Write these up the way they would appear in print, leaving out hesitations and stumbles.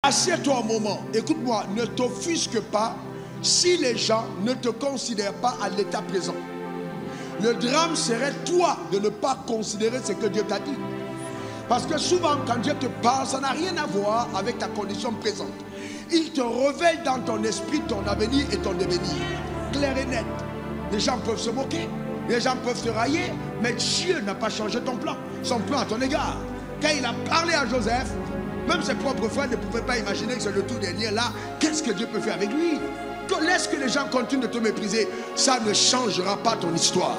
Assieds-toi un moment, écoute-moi, ne t'offusque pas si les gens ne te considèrent pas à l'état présent. Le drame serait toi de ne pas considérer ce que Dieu t'a dit. Parce que souvent quand Dieu te parle, ça n'a rien à voir avec ta condition présente. Il te révèle dans ton esprit ton avenir et ton devenir. Clair et net. Les gens peuvent se moquer, les gens peuvent te railler, mais Dieu n'a pas changé ton plan, son plan à ton égard. Quand il a parlé à Joseph, même ses propres frères ne pouvaient pas imaginer que c'est le tout dernier là. Qu'est-ce que Dieu peut faire avec lui? Laisse que les gens continuent de te mépriser, ça ne changera pas ton histoire.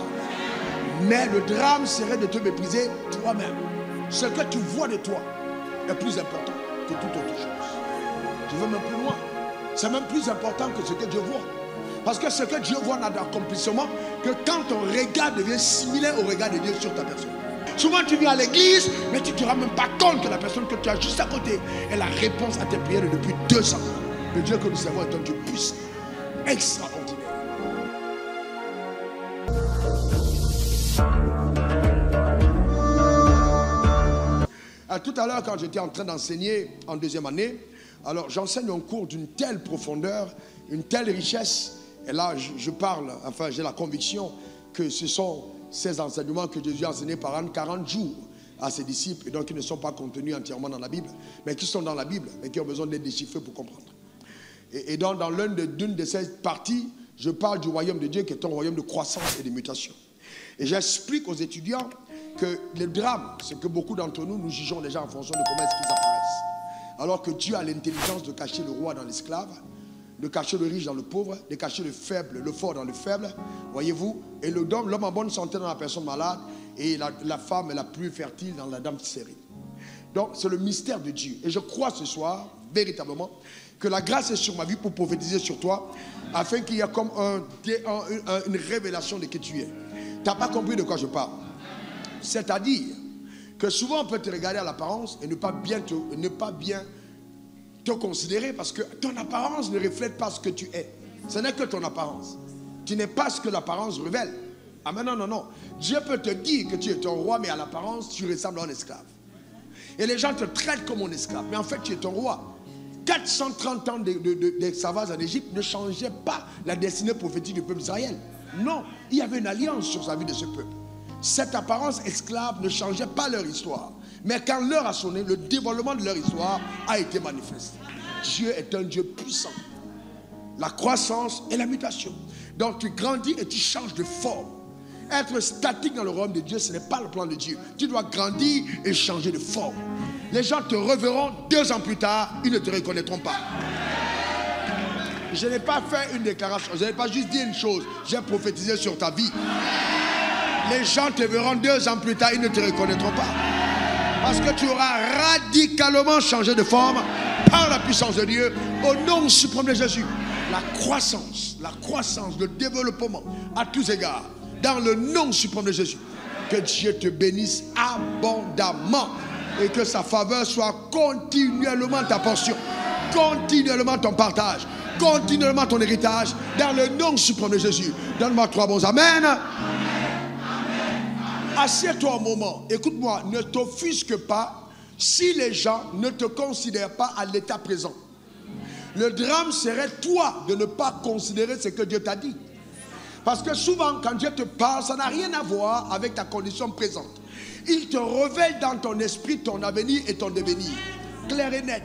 Mais le drame serait de te mépriser toi-même. Ce que tu vois de toi est plus important que toute autre chose. Je veux même plus loin. C'est même plus important que ce que Dieu voit. Parce que ce que Dieu voit n'a d'accomplissement que quand ton regard devient similaire au regard de Dieu sur ta personne. Souvent tu viens à l'église, mais tu ne te rends même pas compte que la personne que tu as juste à côté est la réponse à tes prières depuis 200 ans. Le Dieu que nous servons est un Dieu puissant, extraordinaire. Tout à l'heure, quand j'étais en train d'enseigner en deuxième année, alors j'enseigne un cours d'une telle profondeur, une telle richesse. Et là, je parle, enfin j'ai la conviction que ce sont ces enseignements que Jésus a enseignés pendant 40 jours à ses disciples. Et donc ils ne sont pas contenus entièrement dans la Bible, mais qui sont dans la Bible, mais qui ont besoin d'être déchiffrés pour comprendre. Et donc dans l'une de ces parties, je parle du royaume de Dieu qui est un royaume de croissance et de mutation. Et j'explique aux étudiants que le drame, c'est que beaucoup d'entre nous, nous jugeons les gens en fonction de comment est-ce qu'ils apparaissent. Alors que Dieu a l'intelligence de cacher le roi dans l'esclave, de cacher le riche dans le pauvre, de cacher le faible, le fort dans le faible, voyez-vous, et l'homme en bonne santé dans la personne malade, et la femme est la plus fertile dans la dame stérile. Donc c'est le mystère de Dieu. Et je crois ce soir, véritablement, que la grâce est sur ma vie pour prophétiser sur toi, afin qu'il y ait comme une révélation de qui tu es. Tu n'as pas compris de quoi je parle. C'est-à-dire que souvent on peut te regarder à l'apparence et ne pas bien te considérer parce que ton apparence ne reflète pas ce que tu es. Ce n'est que ton apparence. Tu n'es pas ce que l'apparence révèle. Ah mais non, non, non. Dieu peut te dire que tu es un roi, mais à l'apparence, tu ressembles à un esclave. Et les gens te traitent comme un esclave. Mais en fait, tu es un roi. 430 ans d'esclavage en Égypte ne changeait pas la destinée prophétique du peuple d'Israël. Non, il y avait une alliance sur sa vie de ce peuple. Cette apparence esclave ne changeait pas leur histoire. Mais quand l'heure a sonné, le dévoilement de leur histoire a été manifeste. Dieu est un Dieu puissant. La croissance et la mutation. Donc tu grandis et tu changes de forme. Être statique dans le royaume de Dieu, ce n'est pas le plan de Dieu. Tu dois grandir et changer de forme. Les gens te reverront 2 ans plus tard, ils ne te reconnaîtront pas. Je n'ai pas fait une déclaration, je n'ai pas juste dit une chose, j'ai prophétisé sur ta vie. Les gens te verront 2 ans plus tard, ils ne te reconnaîtront pas. Parce que tu auras radicalement changé de forme par la puissance de Dieu, au nom suprême de Jésus. La croissance, le développement à tous égards, dans le nom suprême de Jésus. Que Dieu te bénisse abondamment et que sa faveur soit continuellement ta portion, continuellement ton partage, continuellement ton héritage, dans le nom suprême de Jésus. Donne-moi 3 bons amen. Assieds-toi un moment, écoute-moi, ne t'offusque pas si les gens ne te considèrent pas à l'état présent. Le drame serait toi de ne pas considérer ce que Dieu t'a dit. Parce que souvent quand Dieu te parle, ça n'a rien à voir avec ta condition présente. Il te révèle dans ton esprit ton avenir et ton devenir. Clair et net.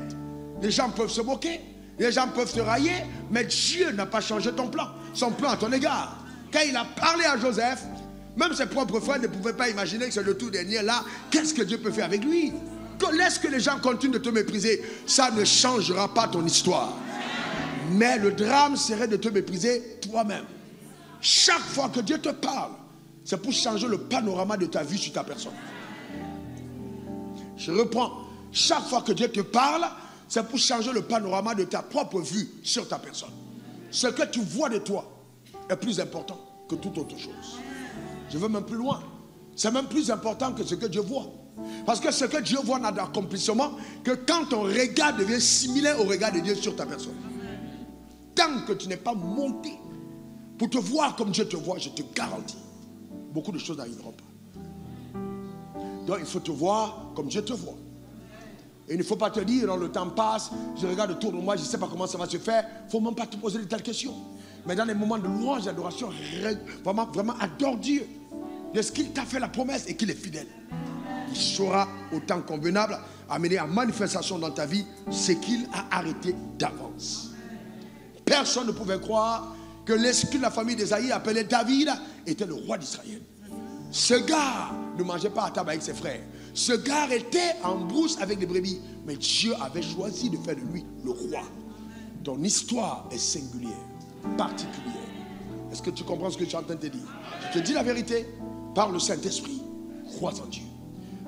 Les gens peuvent se moquer, les gens peuvent te railler, mais Dieu n'a pas changé ton plan, son plan à ton égard. Quand il a parlé à Joseph, même ses propres frères ne pouvaient pas imaginer que c'est le tout dernier là. Qu'est-ce que Dieu peut faire avec lui? Laisse que les gens continuent de te mépriser, ça ne changera pas ton histoire. Mais le drame serait de te mépriser toi-même. Chaque fois que Dieu te parle, c'est pour changer le panorama de ta vie sur ta personne. Je reprends. Chaque fois que Dieu te parle, c'est pour changer le panorama de ta propre vue sur ta personne. Ce que tu vois de toi est plus important que toute autre chose. Je veux même plus loin. C'est même plus important que ce que Dieu voit. Parce que ce que Dieu voit n'a d'accomplissement que quand ton regard devient similaire au regard de Dieu sur ta personne. Tant que tu n'es pas monté pour te voir comme Dieu te voit, je te garantis, beaucoup de choses n'arriveront pas. Donc il faut te voir comme Dieu te voit. Et il ne faut pas te dire, dans le temps passe, je regarde autour de moi, je ne sais pas comment ça va se faire. Il ne faut même pas te poser de telles questions. Mais dans les moments de louange et d'adoration, vraiment adore Dieu. De ce qu'il t'a fait la promesse et qu'il est fidèle. Il saura au temps convenable amener en manifestation dans ta vie ce qu'il a arrêté d'avance. Personne ne pouvait croire que l'esprit de la famille d'Ésaïe, appelé David, était le roi d'Israël. Ce gars ne mangeait pas à table avec ses frères. Ce gars était en brousse avec les brebis. Mais Dieu avait choisi de faire de lui le roi. Ton histoire est singulière, particulière. Est-ce que tu comprends ce que je suis en train de te dire? Je te dis la vérité, par le Saint-Esprit, crois en Dieu.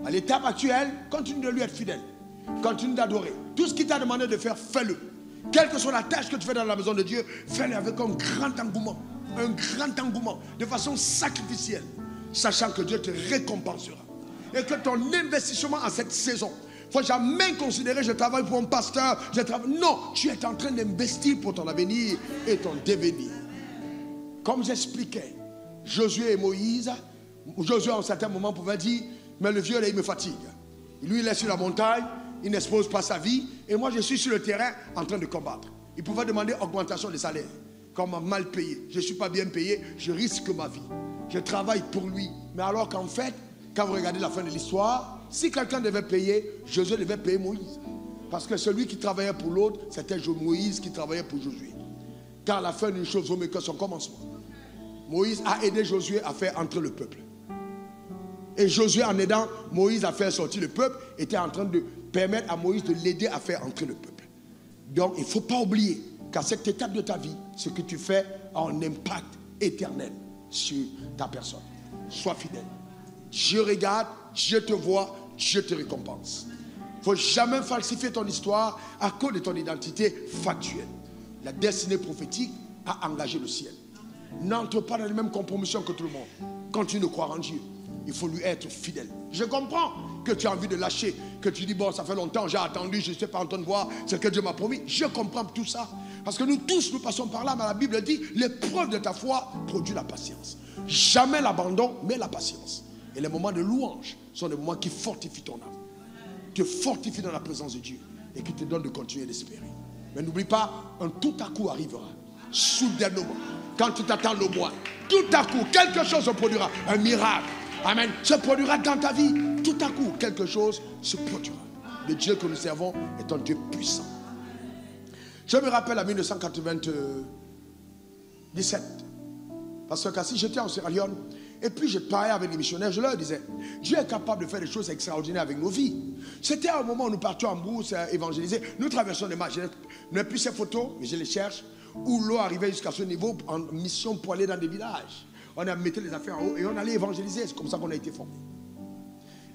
À l'étape actuelle, continue de lui être fidèle. Continue d'adorer. Tout ce qu'il t'a demandé de faire, fais-le. Quelle que soit la tâche que tu fais dans la maison de Dieu, fais-le avec un grand engouement. Un grand engouement, de façon sacrificielle. Sachant que Dieu te récompensera. Et que ton investissement en cette saison, il ne faut jamais considérer je travaille pour un pasteur. Non, tu es en train d'investir pour ton avenir et ton devenir. Comme j'expliquais, Josué et Moïse, Josué à un certain moment pouvait dire, mais le vieux là il me fatigue. Lui il est sur la montagne, il n'expose pas sa vie, et moi je suis sur le terrain en train de combattre. Il pouvait demander augmentation de salaire, comme mal payé. Je ne suis pas bien payé, je risque ma vie. Je travaille pour lui. Mais alors qu'en fait, quand vous regardez la fin de l'histoire, si quelqu'un devait payer, Josué devait payer Moïse. Parce que celui qui travaillait pour l'autre, c'était Moïse qui travaillait pour Josué. Car la fin d'une chose vaut mieux que son commencement. Moïse a aidé Josué à faire entrer le peuple. Et Josué, en aidant Moïse à faire sortir le peuple, était en train de permettre à Moïse de l'aider à faire entrer le peuple. Donc, il ne faut pas oublier qu'à cette étape de ta vie, ce que tu fais a un impact éternel sur ta personne. Sois fidèle. Dieu regarde, Dieu te voit, Dieu te récompense. Il ne faut jamais falsifier ton histoire à cause de ton identité factuelle. La destinée prophétique a engagé le ciel. N'entre pas dans les mêmes compromissions que tout le monde. Continue de croire en Dieu. Il faut lui être fidèle. Je comprends que tu as envie de lâcher, que tu dis bon ça fait longtemps, j'ai attendu, je ne sais pas en train de voir ce que Dieu m'a promis. Je comprends tout ça. Parce que nous tous nous passons par là, mais la Bible dit l'épreuve de ta foi produit la patience. Jamais l'abandon, mais la patience. Et les moments de louange sont des moments qui fortifient ton âme. Te fortifient dans la présence de Dieu et qui te donnent de continuer d'espérer. Mais n'oublie pas, un tout à coup arrivera. Soudainement, quand tu t'attends le moins, tout à coup, quelque chose se produira. Un miracle, amen, se produira dans ta vie. Tout à coup, quelque chose se produira. Le Dieu que nous servons est un Dieu puissant. Je me rappelle en 1997, parce que si j'étais en Sierra Leone, et puis je parlais avec les missionnaires, je leur disais, Dieu est capable de faire des choses extraordinaires avec nos vies. C'était un moment où nous partions en brousse évangéliser. Nous traversons des marches. Je n'ai plus ces photos, mais je les cherche, où l'eau arrivait jusqu'à ce niveau en mission pour aller dans des villages. On a mis les affaires en haut et on allait évangéliser. C'est comme ça qu'on a été formés.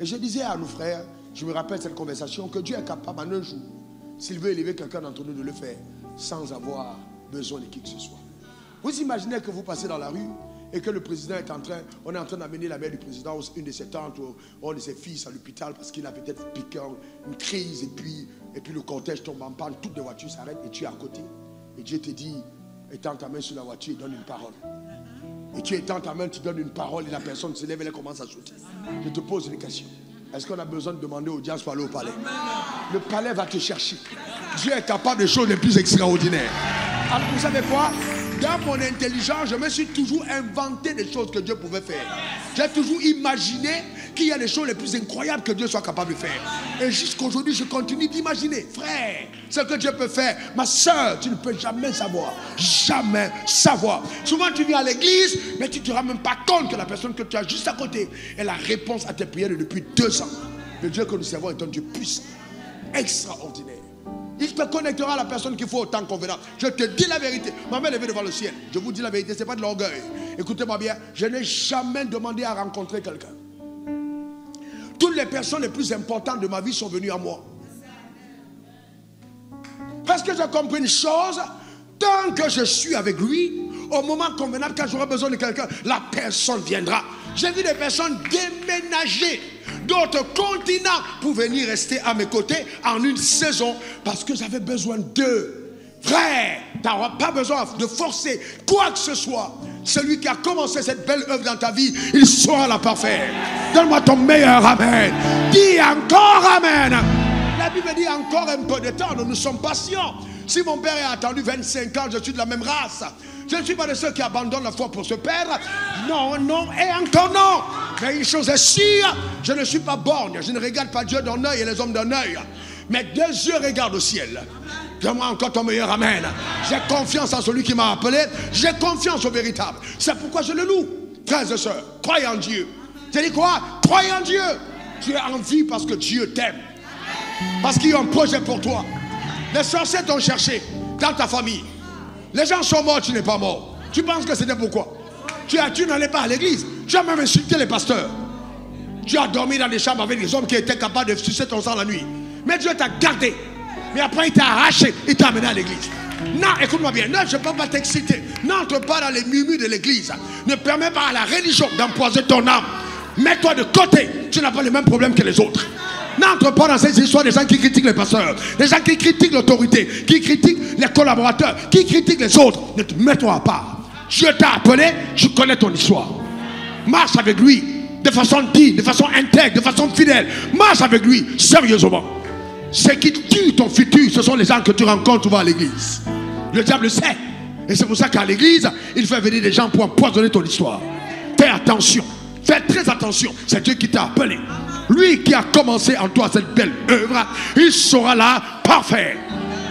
Et je disais à nos frères, je me rappelle cette conversation, que Dieu est capable en un jour, s'il veut élever quelqu'un d'entre nous, de le faire sans avoir besoin de qui que ce soit. Vous imaginez que vous passez dans la rue et que le président est en train, on est en train d'amener la mère du président, une de ses tantes ou un de ses fils à l'hôpital parce qu'il a peut-être piqué une crise et puis le cortège tombe en panne, toutes les voitures s'arrêtent et tu es à côté. Et Dieu te dit, étends ta main sur la voiture et donne une parole. Et tu étends ta main, tu donnes une parole et la personne se lève et elle commence à sauter. Je te pose une question. Est-ce qu'on a besoin de demander audience pour aller au palais? Le palais va te chercher. Dieu est capable de choses les plus extraordinaires. Alors vous savez quoi? Dans mon intelligence, je me suis toujours inventé des choses que Dieu pouvait faire. J'ai toujours imaginé qu'il y a des choses les plus incroyables que Dieu soit capable de faire. Et jusqu'aujourd'hui, je continue d'imaginer. Frère, ce que Dieu peut faire. Ma soeur, tu ne peux jamais savoir. Jamais savoir. Souvent, tu viens à l'église, mais tu ne te rends même pas compte que la personne que tu as juste à côté est la réponse à tes prières depuis 2 ans. Le Dieu que nous servons est un Dieu puissant, extraordinaire. Il te connectera à la personne qu'il faut au temps convenable. Je te dis la vérité. Ma main est levée devant le ciel. Je vous dis la vérité, ce n'est pas de l'orgueil. Écoutez-moi bien, je n'ai jamais demandé à rencontrer quelqu'un. Toutes les personnes les plus importantes de ma vie sont venues à moi. Parce que j'ai compris une chose, tant que je suis avec lui, au moment convenable, quand j'aurai besoin de quelqu'un, la personne viendra. J'ai vu des personnes déménager d'autres continents pour venir rester à mes côtés en une saison parce que j'avais besoin d'eux. Frère, tu n'auras pas besoin de forcer quoi que ce soit. Celui qui a commencé cette belle œuvre dans ta vie, il saura la parfaire. Donne-moi ton meilleur amen. Dis encore amen. Les Bible dit encore un peu de temps, nous sommes patients. Si mon père a attendu 25 ans, je suis de la même race. Je ne suis pas de ceux qui abandonnent la foi pour se perdre. Non, non, et encore non. Mais une chose est sûre, je ne suis pas borgne. Je ne regarde pas Dieu d'un œil et les hommes d'un œil. Mais deux yeux regardent au ciel. Donne-moi encore ton meilleur amen. J'ai confiance en celui qui m'a appelé. J'ai confiance au véritable. C'est pourquoi je le loue. Frères et sœurs, croyez en Dieu. Tu dis quoi? Croyez en Dieu. Tu es en vie parce que Dieu t'aime. Parce qu'il y a un projet pour toi. Les sorciers t'ont cherché dans ta famille. Les gens sont morts, tu n'es pas mort. Tu penses que c'était pourquoi? Tu n'allais pas à l'église. Tu as même insulté les pasteurs. Tu as dormi dans des chambres avec des hommes qui étaient capables de sucer ton sang la nuit. Mais Dieu t'a gardé. Mais après il t'a arraché, il t'a amené à l'église. Non, écoute-moi bien, non, je ne peux pas t'exciter. N'entre pas dans les murmures de l'église. Ne permets pas à la religion d'empoisonner ton âme. Mets-toi de côté, tu n'as pas les mêmes problèmes que les autres. N'entre pas dans ces histoires des gens qui critiquent les pasteurs, des gens qui critiquent l'autorité, qui critiquent les collaborateurs, qui critiquent les autres. Ne te mets-toi à part. Dieu t'a appelé, tu connais ton histoire. Marche avec lui, de façon digne, de façon intègre, de façon fidèle. Marche avec lui, sérieusement. Ce qui tue ton futur, ce sont les gens que tu rencontres souvent à l'église. Le diable le sait. Et c'est pour ça qu'à l'église, il fait venir des gens pour empoisonner ton histoire. Fais attention. Fais très attention. C'est Dieu qui t'a appelé. Lui qui a commencé en toi cette belle œuvre, il sera là parfait.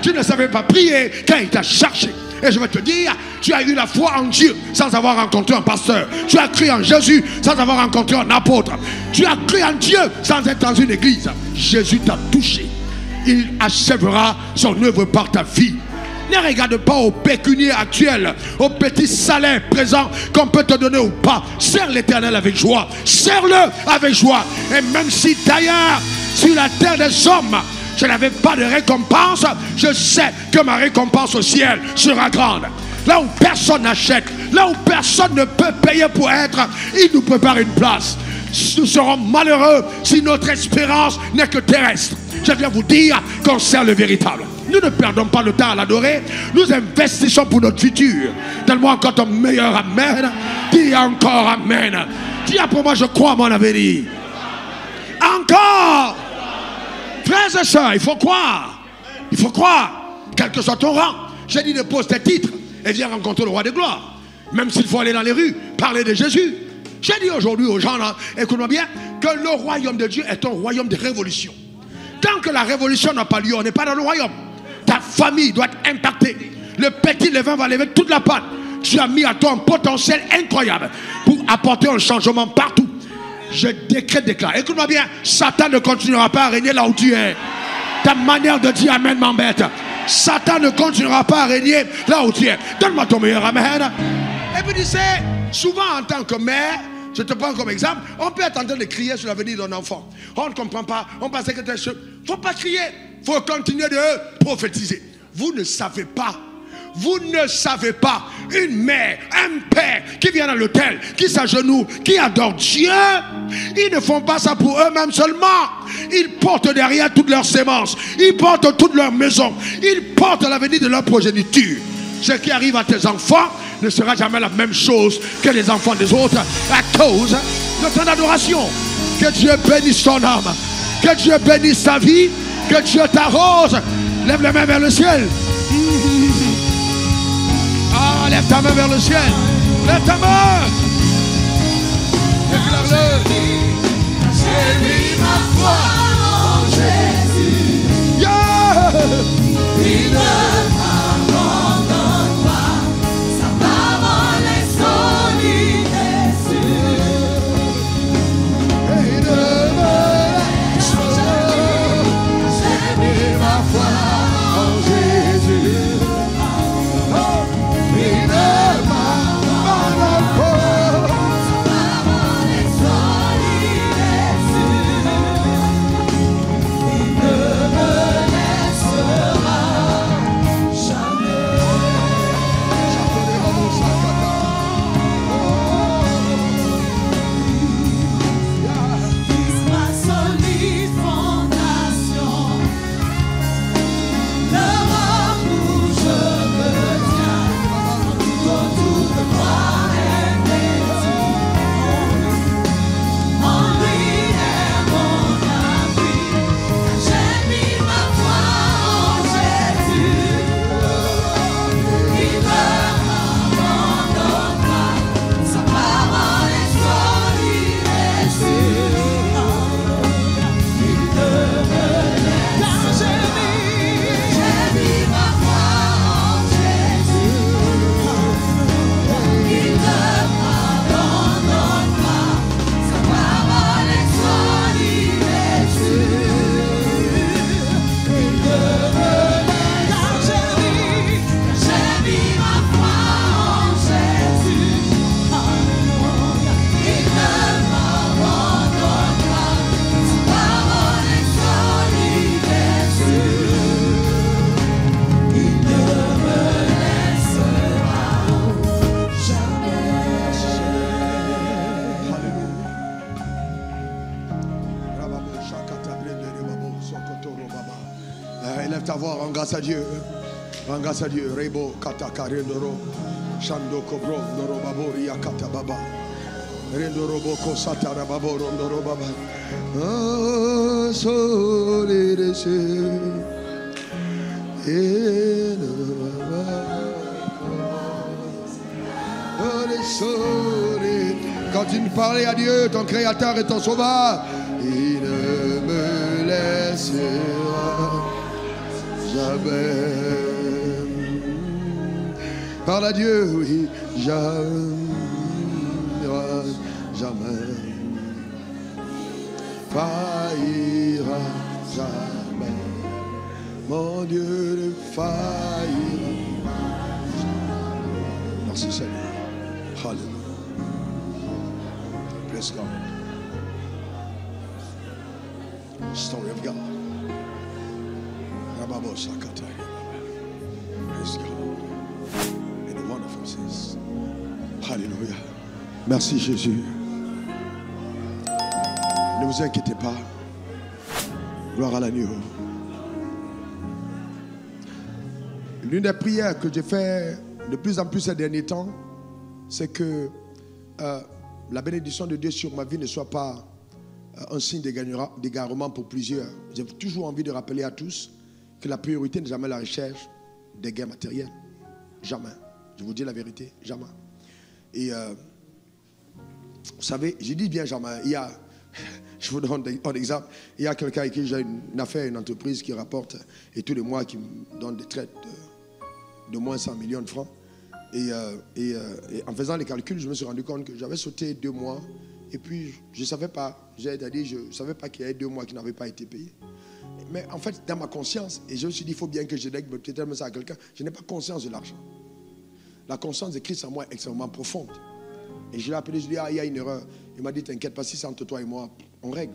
Tu ne savais pas prier quand il t'a cherché. Et je vais te dire, tu as eu la foi en Dieu sans avoir rencontré un pasteur. Tu as cru en Jésus sans avoir rencontré un apôtre. Tu as cru en Dieu sans être dans une église. Jésus t'a touché. Il achèvera son œuvre par ta vie. Ne regarde pas au pécunier actuel, au petit salaire présent qu'on peut te donner ou pas. Sers l'Éternel avec joie. Sers-le avec joie. Et même si d'ailleurs, sur la terre des hommes, je n'avais pas de récompense, je sais que ma récompense au ciel sera grande. Là où personne n'achète, là où personne ne peut payer pour être, il nous prépare une place. Nous serons malheureux si notre espérance n'est que terrestre. Je viens vous dire qu'on sert le véritable. Nous ne perdons pas le temps à l'adorer. Nous investissons pour notre futur. Donne-moi encore ton meilleur amen. Dis encore amen. Dis pour moi, je crois à mon avenir. Encore. Frères et sœurs, il faut croire. Il faut croire. Quel que soit ton rang. J'ai dit dépose tes titres et viens rencontrer le roi de gloire. Même s'il faut aller dans les rues, parler de Jésus. J'ai dit aujourd'hui aux gens, écoute-moi bien, que le royaume de Dieu est un royaume de révolution. Tant que la révolution n'a pas lieu, on n'est pas dans le royaume. Ta famille doit être impactée. Le petit levain va lever toute la pâte. Tu as mis à toi un potentiel incroyable pour apporter un changement partout. Je déclare. Écoute-moi bien, Satan ne continuera pas à régner là où tu es. Ta manière de dire amen m'embête. Satan ne continuera pas à régner là où tu es. Donne-moi ton meilleur amen. Et puis tu sais, souvent en tant que mère, je te prends comme exemple, on peut être en train de crier sur l'avenir d'un enfant. On ne comprend pas, on pense que il ne faut pas crier, il faut continuer de prophétiser. Vous ne savez pas, une mère, un père qui vient dans l'hôtel, qui s'agenouille, qui adore Dieu, ils ne font pas ça pour eux-mêmes seulement. Ils portent derrière toutes leurs sémences, ils portent toute leur maison, ils portent l'avenir de leur progéniture. Ce qui arrive à tes enfants ne sera jamais la même chose que les enfants des autres à cause de ton adoration. Que Dieu bénisse ton âme, que Dieu bénisse ta vie, que Dieu t'arrose. Lève les mains vers le ciel. Ah, lève ta main vers le ciel. Lève ta main. Déclare-le. J'ai mis ma foi en Jésus. Yeah. Il ne m'abandonne pas. Sa parole est solide et sûre. Et il ne me laisse pas. J'ai mis ma foi en Jésus. Il ne m'abandonne pas. Sa parole est solide et sûre. Il ne me laissera voir, rends grâce à Dieu. Rends grâce à Dieu. Rebo kataka rendoro. Shando kobro ndoro babori yakata baba. Rendoro boko satara babo rondoro baba. Ah, solide Continue de parler à Dieu, ton créateur et ton sauveur. Il ne me laissera jamais. Parle à Dieu, oui, jamais. Faillira jamais. Mon Dieu ne faillira. Merci Seigneur. Hallelujah. Praise God. Story of God. Praise God. And the wonderful says. Hallelujah. Merci Jésus. Ne vous inquiétez pas. Gloire à l'agneau. L'une des prières que j'ai fait de plus en plus ces derniers temps, c'est que la bénédiction de Dieu sur ma vie ne soit pas un signe d'égarement pour plusieurs. J'ai toujours envie de rappeler à tous que la priorité n'est jamais la recherche des gains matériels. Jamais. Je vous dis la vérité, jamais. Et vous savez, je dis bien jamais. Je vous donne un exemple. Il y a quelqu'un avec qui j'ai une affaire, une entreprise qui rapporte, et tous les mois qui me donne des traites de moins 100 millions de francs. Et en faisant les calculs, je me suis rendu compte que j'avais sauté 2 mois. Et puis, je ne savais pas. C'est-à-dire, je ne savais pas qu'il y avait 2 mois qui n'avaient pas été payés. Mais en fait, dans ma conscience, et je me suis dit, il faut bien que je délègue peut-être ça à quelqu'un, je n'ai pas conscience de l'argent. La conscience de Christ en moi est extrêmement profonde. Et je l'ai appelé, je lui ai dit, il y a une erreur. Il m'a dit, t'inquiète pas, si c'est entre toi et moi, on règle.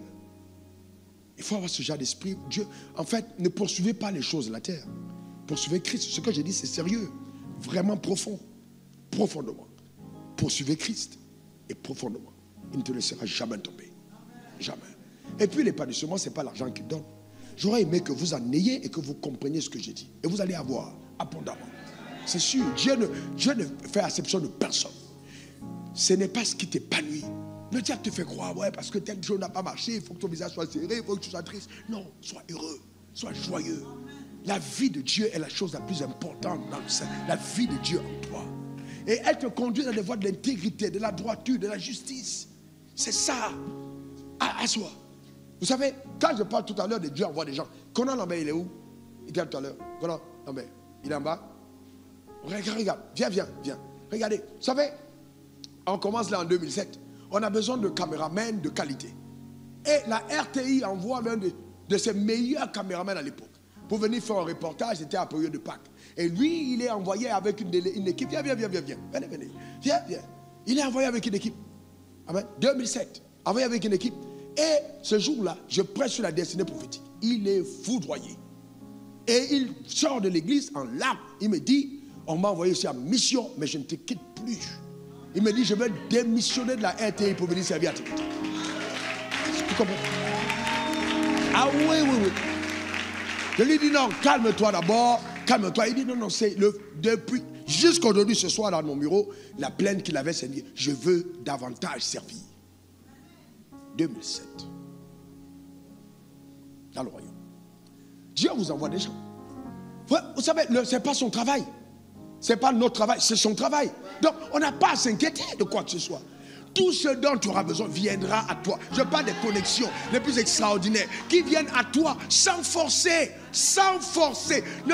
Il faut avoir ce genre d'esprit. Dieu, en fait, ne poursuivez pas les choses de la terre. Poursuivez Christ. Ce que j'ai dit, c'est sérieux. Vraiment profond. Profondément. Poursuivez Christ. Et profondément. Il ne te laissera jamais tomber. Jamais. Et puis l'épanouissement, ce n'est pas l'argent qu'il donne. J'aurais aimé que vous en ayez et que vous compreniez ce que j'ai dit. Et vous allez avoir abondamment. C'est sûr. Dieu ne fait exception de personne. Ce n'est pas ce qui t'épanouit. Le diable te fait croire, ouais, parce que tel jour n'a pas marché, il faut que ton visage soit serré, il faut que tu sois triste. Non, sois heureux, sois joyeux. La vie de Dieu est la chose la plus importante dans le sein. La vie de Dieu en toi. Et elle te conduit dans les voies de l'intégrité, de la droiture, de la justice. C'est ça. À soi. Vous savez, quand je parle tout à l'heure de Dieu envoie des gens, Conan Lambert, il est où? Il était tout à l'heure. Conan Lambert, il est en bas. Regarde, viens. Regardez, vous savez, on commence là en 2007. On a besoin de caméramans de qualité. Et la RTI envoie l'un de ses meilleurs caméramans à l'époque pour venir faire un reportage. C'était à la période de Pâques. Et lui, il est envoyé avec une équipe. Viens. Venez. Viens. Il est envoyé avec une équipe. Amen. 2007. Envoyé avec une équipe. Et ce jour-là, je prêche sur la destinée prophétique. Il est foudroyé. Et il sort de l'église en larmes. Il me dit, on m'a envoyé sur la mission, mais je ne te quitte plus. Il me dit, je vais démissionner de la RTI pour venir servir à Timothée. Tu comprends? Ah oui. Je lui dis, non, calme-toi d'abord. Calme-toi. Il dit, non, c'est depuis jusqu'aujourd'hui, ce soir, dans mon bureau, la plainte qu'il avait, c'est dit, je veux davantage servir. 2007. Dans le royaume. Dieu vous envoie des gens. Vous savez, ce n'est pas son travail. Ce n'est pas notre travail, c'est son travail. Donc, on n'a pas à s'inquiéter de quoi que ce soit. Tout ce dont tu auras besoin viendra à toi. Je parle des connexions les plus extraordinaires qui viennent à toi sans forcer. Sans forcer. Vous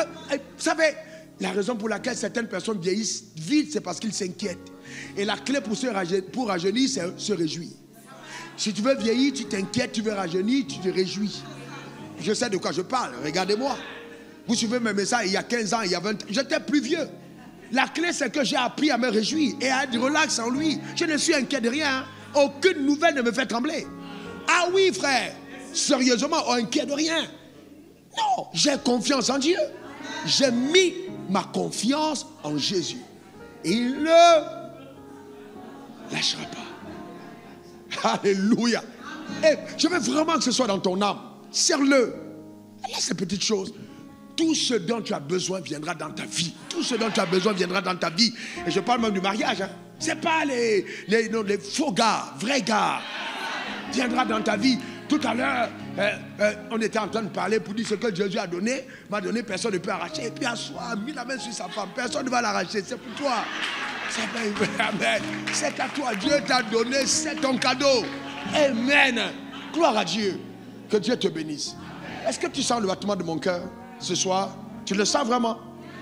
savez, la raison pour laquelle certaines personnes vieillissent vite, c'est parce qu'ils s'inquiètent. Et la clé pour rajeunir, c'est se réjouir. Si tu veux vieillir, tu t'inquiètes, tu veux rajeunir, tu te réjouis. Je sais de quoi je parle, regardez-moi. Vous suivez mes messages, il y a 15 ans, il y a 20 ans, j'étais plus vieux. La clé, c'est que j'ai appris à me réjouir et à être relax en lui. Je ne suis inquiet de rien. Aucune nouvelle ne me fait trembler. Ah oui, frère. Sérieusement, inquiet de rien. Non, j'ai confiance en Dieu. J'ai mis ma confiance en Jésus. Il ne lâchera pas. Alléluia. Et je veux vraiment que ce soit dans ton âme. Serre-le. Laisse ces petites choses. tout ce dont tu as besoin viendra dans ta vie. Tout ce dont tu as besoin viendra dans ta vie. Et je parle même du mariage. Hein. Ce n'est pas les faux gars, vrais gars. Viendra dans ta vie. Tout à l'heure, on était en train de parler pour dire ce que Jésus a donné. M'a donné, personne ne peut arracher. Et puis à soi, mis la main sur sa femme. Personne ne va l'arracher. C'est pour toi. Amen. C'est à toi. Dieu t'a donné. C'est ton cadeau. Amen. Gloire à Dieu. Que Dieu te bénisse. Est-ce que tu sens le battement de mon cœur ce soir? Tu le sens vraiment?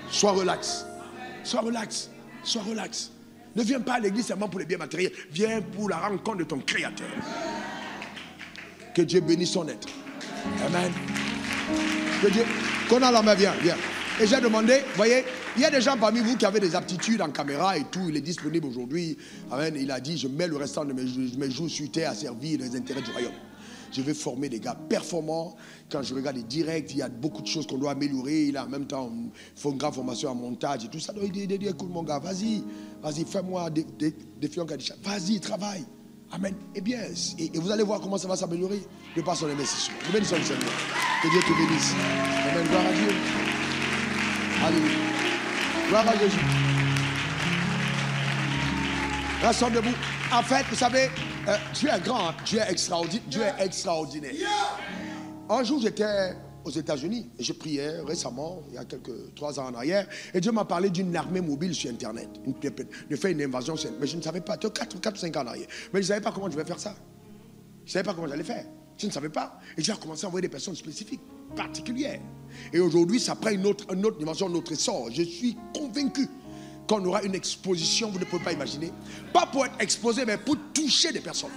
Sois relax. Sois relax. Sois relax. Ne viens pas à l'église seulement pour les biens matériels. Viens pour la rencontre de ton Créateur. Que Dieu bénisse son être. Amen. Que Dieu... Qu'on a la main, viens. Et j'ai demandé, voyez, il y a des gens parmi vous qui avaient des aptitudes en caméra et tout. Il est disponible aujourd'hui. Amen. Il a dit, je mets le restant de mes jours sur terre à servir les intérêts du royaume. Je vais former des gars performants. Quand je regarde les directs, il y a beaucoup de choses qu'on doit améliorer. Il a en même temps, il faut une grande formation en montage et tout ça. Donc il dit, écoute mon gars, vas-y, fais-moi des films qui disent, vas-y, travaille. Amen. Eh bien, et vous allez voir comment ça va s'améliorer de par son investissement. Je bénis son Seigneur. Que Dieu te bénisse. Amen. Gloire à Dieu. Alléluia. Gloire à Jésus. Restons debout. En fait, vous savez, Dieu est grand, hein? Dieu est extraordinaire. Dieu est extraordinaire. Un jour, j'étais aux États-Unis et je priais récemment, il y a 3 ans en arrière, et Dieu m'a parlé d'une armée mobile sur Internet. De faire une invasion, mais je ne savais pas, 4 ou 5 ans en arrière. Mais je ne savais pas comment je vais faire ça. Je ne savais pas comment j'allais faire. Je ne savais pas. Et Dieu a commencé à envoyer des personnes spécifiques, particulières. Et aujourd'hui, ça prend une autre dimension, un autre essor. Je suis convaincu qu'on aura une exposition, vous ne pouvez pas imaginer. Pas pour être exposé, mais pour toucher des personnes.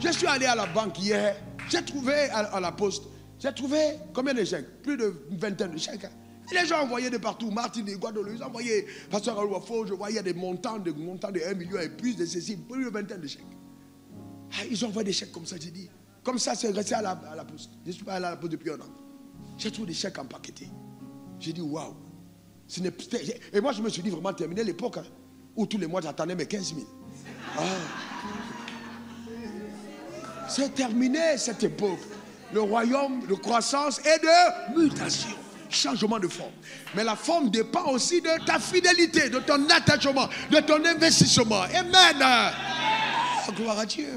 Je suis allé à la banque hier, j'ai trouvé à la poste, j'ai trouvé combien de chèques? Plus d'une vingtaine de chèques. Hein. Et les gens envoyaient de partout, Martin de Guadeloupe, ils envoyaient, Pasteur Alouafo, je voyais des montants de 1 million et plus de ceci, plus de vingtaine de chèques. Ah, ils envoient des chèques comme ça, j'ai dit. Comme ça, c'est resté à la poste. Je ne suis pas allé à la poste depuis 1 an. J'ai trouvé des chèques empaquetés. J'ai dit, waouh. Et moi, je me suis dit vraiment terminé l'époque hein, où tous les mois, j'attendais mes 15 000. Ah. C'est terminé cette époque. Le royaume de croissance et de mutation. Changement de forme. Mais la forme dépend aussi de ta fidélité, de ton attachement, de ton investissement. Amen. Oh, gloire à Dieu.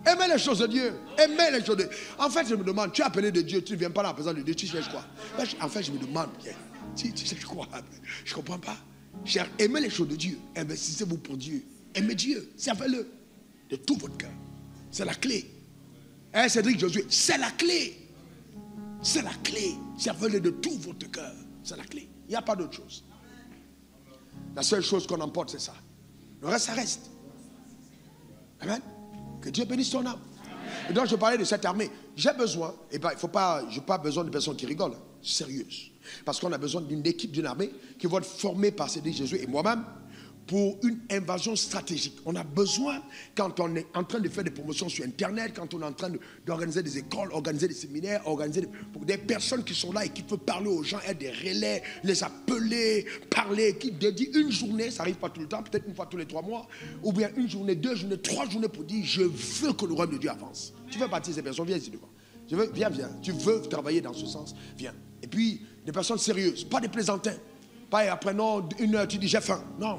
Aimez les choses de Dieu. Aimez les choses de Dieu. En fait, je me demande, tu es appelé de Dieu, tu ne viens pas dans la présence de Dieu, tu cherches quoi? En fait, je me demande, tu cherches quoi? Je ne comprends pas. Cher, aimez les choses de Dieu. Investissez-vous pour Dieu. Aimez Dieu. Servez-le de tout votre cœur. C'est la clé. Hein, Cédric Josué, c'est la clé. C'est la clé. Servez-le de tout votre cœur. C'est la clé. Il n'y a pas d'autre chose. La seule chose qu'on emporte, c'est ça. Le reste, ça reste. Amen. Que Dieu bénisse ton âme. Et donc, je parlais de cette armée. J'ai besoin, et ben, je n'ai pas besoin de personnes qui rigolent, sérieuses. Parce qu'on a besoin d'une équipe, d'une armée qui va être formée par Cédric Jésus et moi-même pour une invasion stratégique. On a besoin, quand on est en train de faire des promotions sur Internet, quand on est en train d'organiser des écoles, organiser des séminaires, organiser des personnes qui sont là et qui peuvent parler aux gens, être des relais, les appeler, parler, qui dédient une journée, ça n'arrive pas tout le temps, peut-être une fois tous les 3 mois, ou bien une journée, 2 journées, 3 journées pour dire, je veux que le royaume de Dieu avance. Tu veux partir de ces personnes, viens ici devant. Viens. Tu veux travailler dans ce sens, viens. Et puis, des personnes sérieuses, pas des plaisantins. Pas après, non, 1 heure, tu dis, j'ai faim. Non.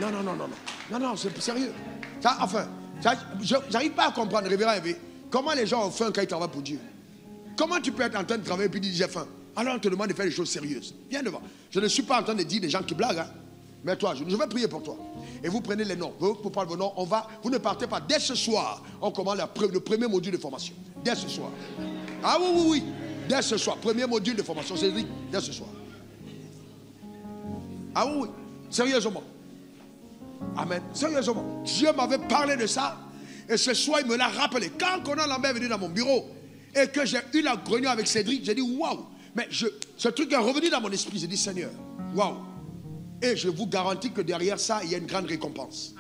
Non, c'est sérieux. Ça, enfin, j'arrive pas à comprendre, révérend Hervé, comment les gens ont faim quand ils travaillent pour Dieu. Comment tu peux être en train de travailler et puis dire j'ai faim? Alors on te demande de faire des choses sérieuses. Viens devant. Je ne suis pas en train de dire des gens qui blaguent. Hein. Mais toi, je vais prier pour toi. Et vous prenez les noms. Vous prenez vos noms. Vous ne partez pas. Dès ce soir, on commence le premier module de formation. Dès ce soir. Ah oui. Dès ce soir. Premier module de formation. C'est dit. Dès ce soir. Ah oui. Sérieusement. Amen. Sérieusement. Dieu m'avait parlé de ça. Et ce soir, il me l'a rappelé. Quand Conan Lambert est venu dans mon bureau et que j'ai eu la grenière avec Cédric, j'ai dit waouh. Mais ce truc est revenu dans mon esprit. J'ai dit Seigneur, waouh. Et je vous garantis que derrière ça, il y a une grande récompense.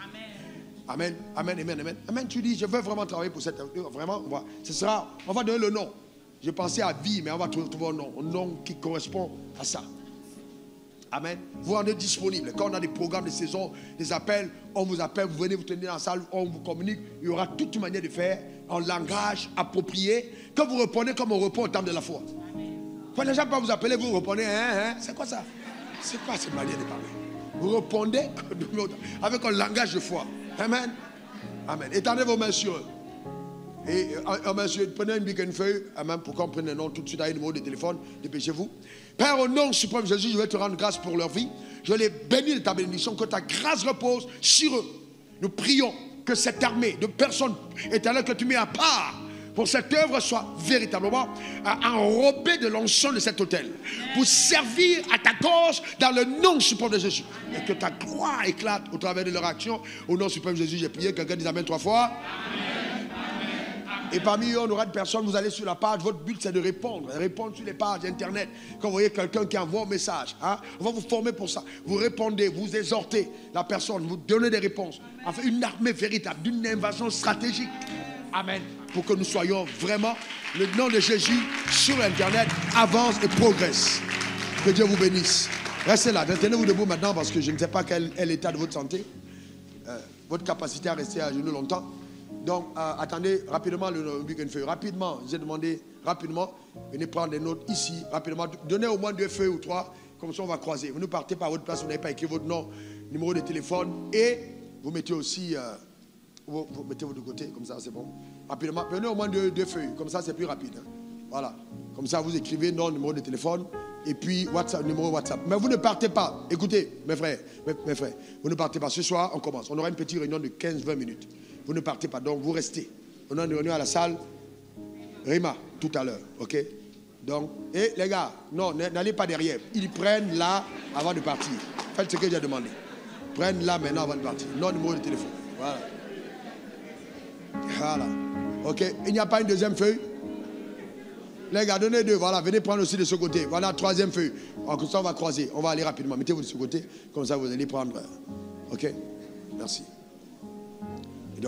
Amen. Amen. Tu dis, je veux vraiment travailler pour cette. Vraiment, on va donner le nom. Je pensais à vie, mais on va trouver un nom qui correspond à ça. Amen. Vous en êtes disponible. Quand on a des programmes de saison, des appels, on vous appelle, vous venez vous tenir dans la salle, on vous communique. Il y aura toute une manière de faire, en langage approprié, que vous reprenez comme on répond au temps de la foi. Quand les gens peuvent vous appeler, vous répondez, hein? C'est quoi ça? C'est quoi cette manière de parler? Vous répondez avec un langage de foi. Amen. Amen. Étendez vos mains sur eux. Et prenez une bique et une feuille. Amen. Pour qu'on prenne le nom tout de suite à un numéro de téléphone. Dépêchez-vous. Père, au nom suprême de Jésus, je vais te rendre grâce pour leur vie. Je les bénis de ta bénédiction. Que ta grâce repose sur eux. Nous prions que cette armée de personnes éternelles que tu mets à part pour cette œuvre soit véritablement enrobée de l'onction de cet autel. Pour servir à ta cause dans le nom suprême de Jésus. Et que ta gloire éclate au travers de leur action. Au nom suprême de Jésus, j'ai prié. Quelqu'un dise Amen 3 fois. Et parmi eux, on aura des personnes, vous allez sur la page, votre but c'est de répondre sur les pages internet. Quand vous voyez quelqu'un qui envoie un message, hein, on va vous former pour ça. Vous répondez, vous exhortez la personne, vous donnez des réponses. Enfin, une armée véritable, d'une invasion stratégique. Amen. Pour que nous soyons vraiment, le nom de Jésus sur internet avance et progresse. Que Dieu vous bénisse. Restez là, tenez-vous debout maintenant parce que je ne sais pas quel est l'état de votre santé. Votre capacité à rester à genoux longtemps. Donc, attendez rapidement le big and feuille. Rapidement, j'ai demandé rapidement, venez prendre des notes ici, rapidement. Donnez au moins 2 feuilles ou 3, comme ça on va croiser. Vous ne partez pas à votre place, vous n'avez pas écrit votre nom, numéro de téléphone, et vous mettez aussi, vous mettez-vous de côté, comme ça c'est bon. Rapidement, prenez au moins 2 feuilles, comme ça c'est plus rapide. Hein. Voilà, comme ça vous écrivez nom, numéro de téléphone, et puis WhatsApp, numéro WhatsApp. Mais vous ne partez pas, écoutez, mes frères, vous ne partez pas. Ce soir, on commence. On aura une petite réunion de 15-20 minutes. Vous ne partez pas, donc vous restez. On a une réunion à la salle Rima tout à l'heure, ok? Donc, et les gars, non, n'allez pas derrière. Ils prennent là avant de partir. Faites ce que j'ai demandé. Prennent là maintenant avant de partir. Non, numéro de téléphone. Voilà. Voilà. Ok, il n'y a pas une deuxième feuille? Les gars, donnez 2. Voilà, venez prendre aussi de ce côté. Voilà, 3e feuille. Comme ça, on va croiser. On va aller rapidement. Mettez-vous de ce côté. Comme ça, vous allez prendre. Ok? Merci.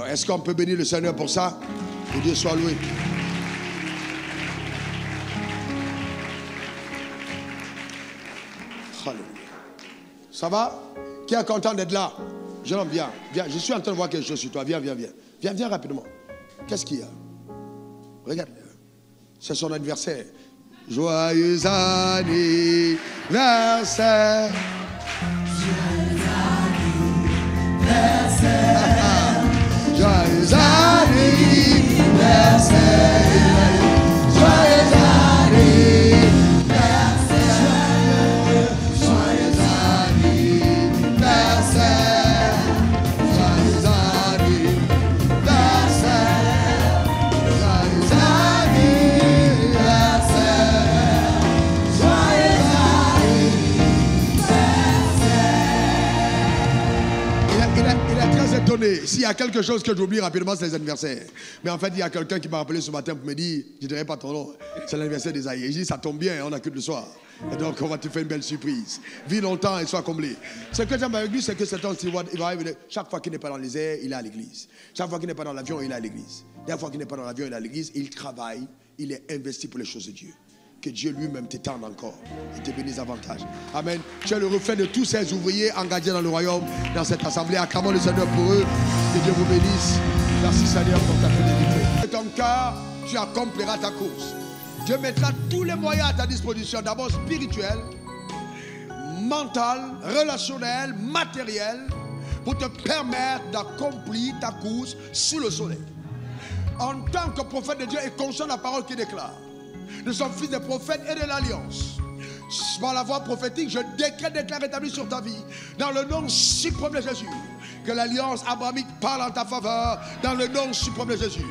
Est-ce qu'on peut bénir le Seigneur pour ça? Que Dieu soit loué. Alléluia. Ça va? Qui est content d'être là? Jeune homme, viens. Je suis en train de voir quelque chose sur toi. Viens. Viens rapidement. Qu'est-ce qu'il y a? Regarde. C'est son anniversaire. Joyeux anniversaire. Joyeux anniversaire, joyeux anniversaire, joyeux anniversaire, joyeux anniversaire, joyeux anniversaire, joyeux anniversaire. Il est très étonné. S'il y a quelque chose que j'oublie rapidement, c'est les anniversaires. Mais en fait, il y a quelqu'un qui m'a rappelé ce matin pour me dire, je ne dirai pas ton nom, c'est l'anniversaire d'Isaïe. Et je dis, ça tombe bien, on n'a que le soir. Et donc, on va te faire une belle surprise. Vis longtemps et sois comblé. Ce que j'aime avec lui, c'est que cet homme, il va arriver, chaque fois qu'il n'est pas dans les airs, il est à l'église. Chaque fois qu'il n'est pas dans l'avion, il est à l'église. Dernière fois qu'il n'est pas dans l'avion, il est à l'église. Il travaille, il est investi pour les choses de Dieu. Que Dieu lui-même t'étende encore et te bénisse davantage. Amen. Tu es le reflet de tous ces ouvriers engagés dans le royaume, dans cette assemblée. Acclamons le Seigneur pour eux. Que Dieu vous bénisse. Merci Seigneur pour ta fidélité. De ton cœur, tu accompliras ta course. Dieu mettra tous les moyens à ta disposition, d'abord spirituels, mental, relationnel, matériel, pour te permettre d'accomplir ta course sous le soleil. En tant que prophète de Dieu et conscient de la parole qui déclare, nous sommes fils des prophètes et de l'alliance. Par la voix prophétique, je déclare établi sur ta vie, dans le nom suprême de Jésus, que l'alliance abrahamique parle en ta faveur, dans le nom suprême de Jésus.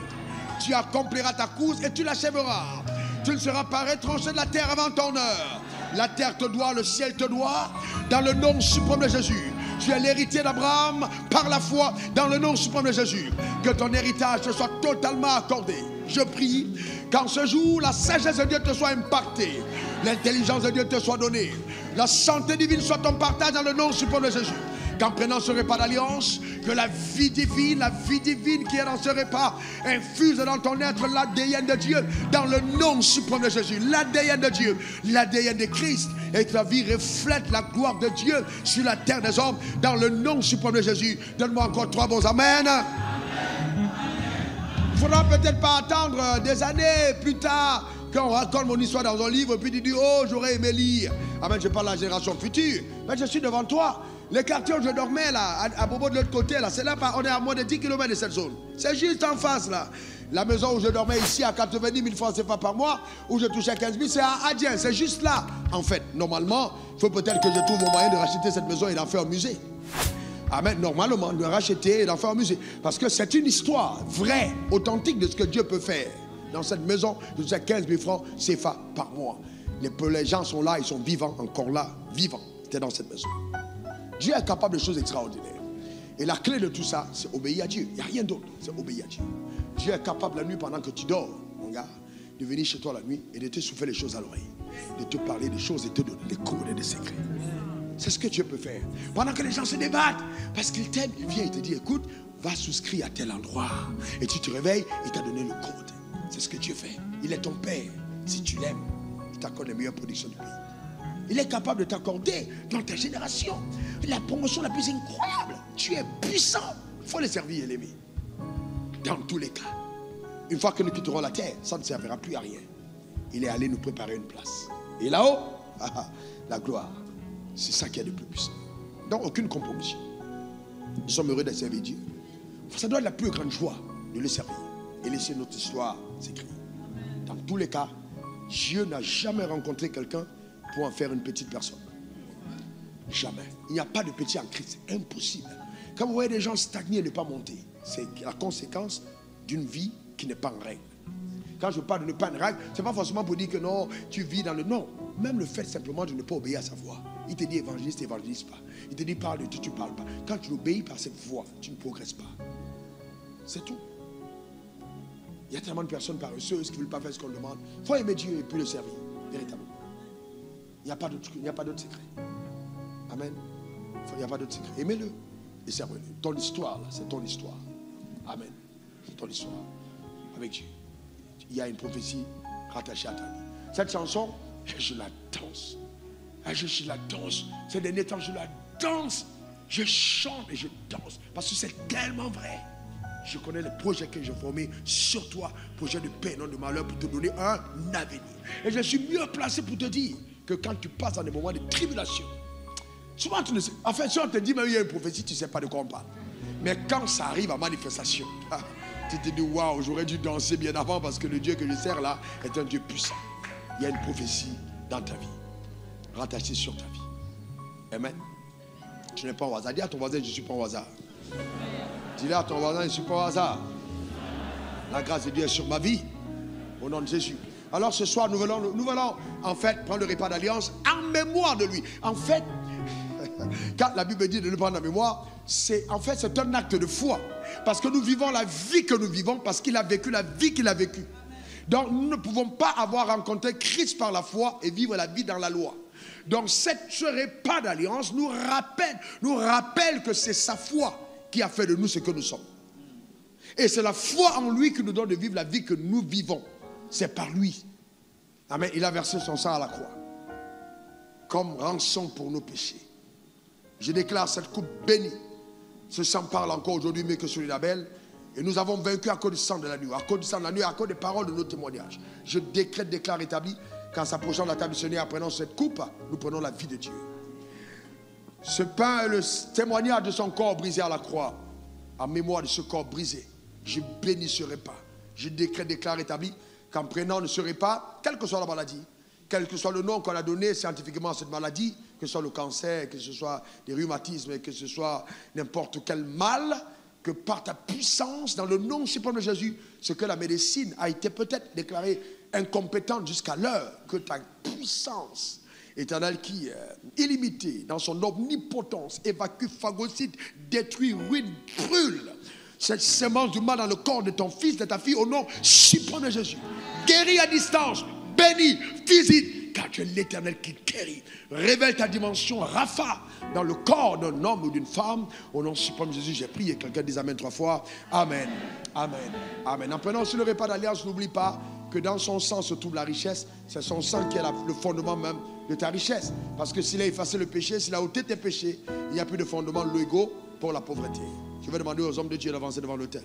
Tu accompliras ta course et tu l'achèveras. Tu ne seras pas retranché de la terre avant ton heure. La terre te doit, le ciel te doit, dans le nom suprême de Jésus. Tu es l'héritier d'Abraham par la foi, dans le nom suprême de Jésus. Que ton héritage te soit totalement accordé. Je prie qu'en ce jour, la sagesse de Dieu te soit impactée, l'intelligence de Dieu te soit donnée, la santé divine soit ton partage dans le nom suprême de Jésus. Qu'en prenant ce repas d'alliance, que la vie divine qui est dans ce repas, infuse dans ton être l'ADN de Dieu, dans le nom suprême de Jésus. L'ADN de Dieu, l'ADN de Christ, et que ta vie reflète la gloire de Dieu sur la terre des hommes, dans le nom suprême de Jésus. Donne-moi encore 3 bons amen. Il ne faudra peut-être pas attendre des années plus tard Quand on raconte mon histoire dans un livre, puis tu dis, oh, j'aurais aimé lire. Amen, je parle de la génération future. Mais je suis devant toi. Les quartiers où je dormais, là, à Bobo de l'autre côté, là, c'est là, on est à moins de 10 km de cette zone. C'est juste en face, là. La maison où je dormais ici, à 90 000 francs CFA par mois, où je touchais 15 000, c'est à Adien, c'est juste là. En fait, normalement, il faut peut-être que je trouve un moyen de racheter cette maison et d'en faire un musée. Amen. Normalement, de racheter et d'en faire un musée. Parce que c'est une histoire vraie, authentique de ce que Dieu peut faire. Dans cette maison, je touchais 15 000 francs CFA par mois. Les gens sont là, ils sont vivants, encore là, vivants. C'était dans cette maison. Dieu est capable de choses extraordinaires. Et la clé de tout ça, c'est obéir à Dieu. Il n'y a rien d'autre, c'est obéir à Dieu. Dieu est capable la nuit pendant que tu dors, mon gars, de venir chez toi la nuit et de te souffler les choses à l'oreille. De te parler des choses et te donner des codes et des secrets. C'est ce que Dieu peut faire. Pendant que les gens se débattent, parce qu'il t'aime, il vient et te dit, écoute, va souscrire à tel endroit. Et tu te réveilles, il t'a donné le code. C'est ce que Dieu fait. Il est ton Père. Si tu l'aimes, il t'accorde les meilleures productions du pays. Il est capable de t'accorder dans ta génération la promotion la plus incroyable. Tu es puissant. Il faut les servir et l'aimer. Dans tous les cas. Une fois que nous quitterons la terre, ça ne servira plus à rien. Il est allé nous préparer une place. Et là-haut, la gloire. C'est ça qui est le plus puissant. Donc aucune compromission. Nous sommes heureux de servir Dieu. Ça doit être la plus grande joie de le servir. Et laisser notre histoire s'écrire. Dans tous les cas, Dieu n'a jamais rencontré quelqu'un pour en faire une petite personne. Jamais. Il n'y a pas de petit en Christ. C'est impossible. Quand vous voyez des gens stagner et ne pas monter, c'est la conséquence d'une vie qui n'est pas en règle. Quand je parle de ne pas en règle, ce n'est pas forcément pour dire que non, tu vis dans le... Non. Même le fait simplement de ne pas obéir à sa voix. Il te dit évangéliste, évangélise pas. Il te dit parle de Dieu, tu ne parles pas. Quand tu obéis par cette voix, tu ne progresses pas. C'est tout. Il y a tellement de personnes paresseuses qui ne veulent pas faire ce qu'on demande. Il faut aimer Dieu et puis le servir, véritablement. Il n'y a pas d'autre secret. Amen. Il n'y a pas d'autre secret. Aimez-le et servez-le. Ton histoire, là, c'est ton histoire. Amen. C'est ton histoire. Avec Dieu. Il y a une prophétie rattachée à ta vie. Cette chanson, je la danse. Je la danse. Ces derniers temps, je la danse. Je chante et je danse. Parce que c'est tellement vrai. Je connais les projets que j'ai formés sur toi. Projets de paix, non de malheur, pour te donner un avenir. Et je suis mieux placé pour te dire que quand tu passes dans des moments de tribulation, souvent tu ne sais. En fait, si on te dit, mais il y a une prophétie, tu ne sais pas de quoi on parle. Mais quand ça arrive à manifestation, tu te dis, waouh, j'aurais dû danser bien avant parce que le Dieu que je sers là est un Dieu puissant. Il y a une prophétie dans ta vie, rattachée sur ta vie. Amen. Tu n'es pas au hasard. Dis à ton voisin, je ne suis pas au hasard. Dis-le à ton voisin, je ne suis pas au hasard. La grâce de Dieu est sur ma vie. Au nom de Jésus. Alors ce soir, nous allons en fait prendre le repas d'alliance en mémoire de lui. En fait, quand la Bible dit de le prendre en mémoire, c'est un acte de foi. Parce que nous vivons la vie que nous vivons, parce qu'il a vécu la vie qu'il a vécue. Donc nous ne pouvons pas avoir rencontré Christ par la foi et vivre la vie dans la loi. Donc ce repas d'alliance nous rappelle que c'est sa foi qui a fait de nous ce que nous sommes. Et c'est la foi en lui qui nous donne de vivre la vie que nous vivons. C'est par lui. Amen. Il a versé son sang à la croix comme rançon pour nos péchés. Je déclare cette coupe bénie. Ce sang parle encore aujourd'hui mieux que celui d'Abel. Et nous avons vaincu à cause du sang de la nuit. À cause du sang de la nuit, à cause des paroles de nos témoignages. Je déclare établi qu'en s'approchant de la table du Seigneur, en prenant cette coupe, nous prenons la vie de Dieu. Ce pain est le témoignage de son corps brisé à la croix. En mémoire de ce corps brisé, je bénis ce repas. Je déclare établi qu'en prenant ce repas, quelle que soit la maladie, quel que soit le nom qu'on a donné scientifiquement à cette maladie, que ce soit le cancer, que ce soit des rhumatismes, que ce soit n'importe quel mal, que par ta puissance, dans le nom suprême de Jésus, ce que la médecine a été peut-être déclarée incompétente jusqu'à l'heure, que ta puissance éternelle qui est illimitée dans son omnipotence, évacue, phagocyte, détruit, ruine, brûle cette semence du mal dans le corps de ton fils, de ta fille, au nom suprême de Jésus. Guéris à distance, bénis, visite, car tu es l'Éternel qui guérit. Révèle ta dimension, Rapha, dans le corps d'un homme ou d'une femme. Au nom suprême de Jésus, j'ai prié. Quelqu'un dise Amen 3 fois. Amen. Amen. Amen. En prenant aussi le repas d'alliance, n'oublie pas que dans son sang se trouve la richesse. C'est son sang qui est le fondement même de ta richesse. Parce que s'il a effacé le péché, s'il a ôté tes péchés, il n'y a plus de fondement légaux pour la pauvreté. Je vais demander aux hommes de Dieu d'avancer devant l'autel.